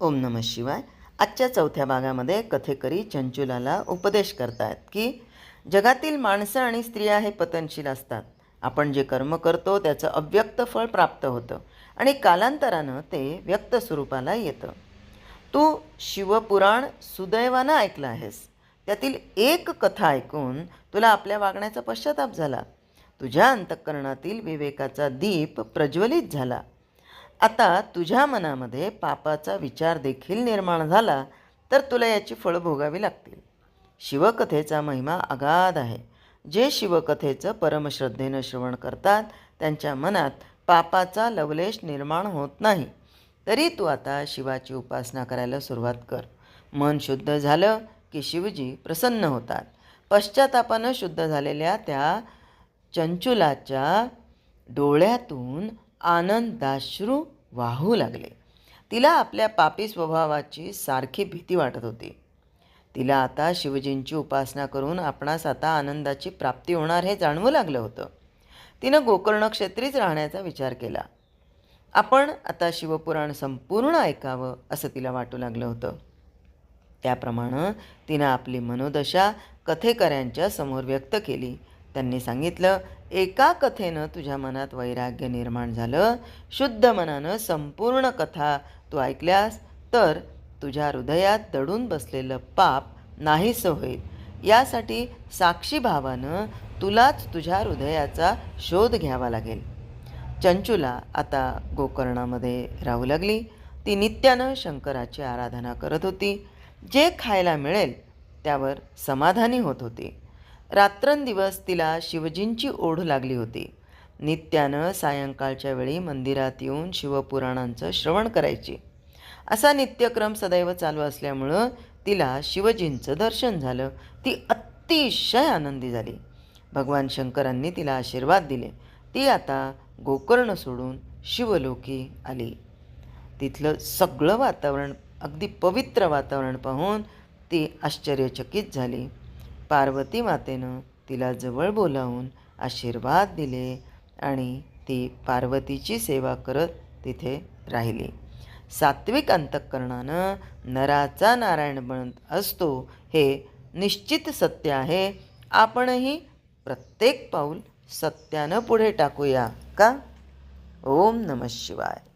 ओम नमः शिवाय. आजच्या चौथ्या भागामध्ये कथेकरी चंचुलाला उपदेश करतात की जगातील माणसं आणि स्त्रिया हे पतनशील असतात. आपण जे कर्म करतो त्याचं अव्यक्त फळ प्राप्त होतं आणि कालांतरानं ते व्यक्त स्वरूपाला येतं. तू शिवपुराण सुदैवानं ऐकलं आहेस. त्यातील एक कथा ऐकून तुला आपल्या वागण्याचा पश्चाताप झाला. तुझ्या अंतःकरणातील विवेकाचा दीप प्रज्वलित झाला. आता तुझ्या मनामध्ये पापाचा विचार देखील निर्माण झाला तर तुला याची फळं भोगावी लागतील. शिवकथेचा महिमा अगाध आहे. जे शिवकथेचं परमश्रद्धेनं श्रवण करतात त्यांच्या मनात पापाचा लवलेश निर्माण होत नाही. तरी तू आता शिवाची उपासना करायला सुरुवात कर. मन शुद्ध झालं की शिवजी प्रसन्न होतात. पश्चातापानं शुद्ध झालेल्या त्या चंचुलाच्या डोळ्यातून आनंदाश्रू वाहू लागले. तिला आपल्या पापी स्वभावाची सारखी भीती वाटत होती. तिला आता शिवजींची उपासना करून आपणास आता आनंदाची प्राप्ती होणार हे जाणवू लागलं होतं. तिनं गोकर्ण क्षेत्रीच राहण्याचा विचार केला. आपण आता शिवपुराण संपूर्ण ऐकावं असं तिला वाटू लागलं होतं. त्याप्रमाणे तिनं आपली मनोदशा कथेकऱ्यांच्या समोर व्यक्त केली. त्यांनी सांगितलं, एका कथेनं तुझ्या मनात वैराग्य निर्माण झालं. शुद्ध मनानं संपूर्ण कथा तू ऐकल्यास तर तुझ्या हृदयात दडून बसलेलं पाप नाहीसं होईल. यासाठी साक्षी भावानं तुलाच तुझ्या हृदयाचा शोध घ्यावा लागेल. चंचुला आता गोकर्णामध्ये राहू लागली. ती नित्यानं शंकराची आराधना करत होती. जे खायला मिळेल त्यावर समाधानी होत होती. रात्रंदिवस तिला शिवजींची ओढ लागली होती. नित्यानं सायंकाळच्या वेळी मंदिरात येऊन शिवपुराणांचं श्रवण करायची. असा नित्यक्रम सदैव चालू असल्यामुळं तिला शिवजींचं दर्शन झालं. ती अतिशय आनंदी झाली. भगवान शंकरांनी तिला आशीर्वाद दिले. ती आता गोकर्ण सोडून शिवलोकी आली. तिथलं सगळं वातावरण अगदी पवित्र वातावरण पाहून ती आश्चर्यचकित झाली. पार्वती मातेनं तिला जवळ बोलावून आशीर्वाद दिले आणि ती पार्वतीची सेवा करत तिथे राहिली. सात्विक अंतःकरणानं नराचा नारायण बनत असतो हे निश्चित सत्य आहे. आपणही प्रत्येक पाऊल सत्यानं पुढे टाकूया का? ओम नमः शिवाय.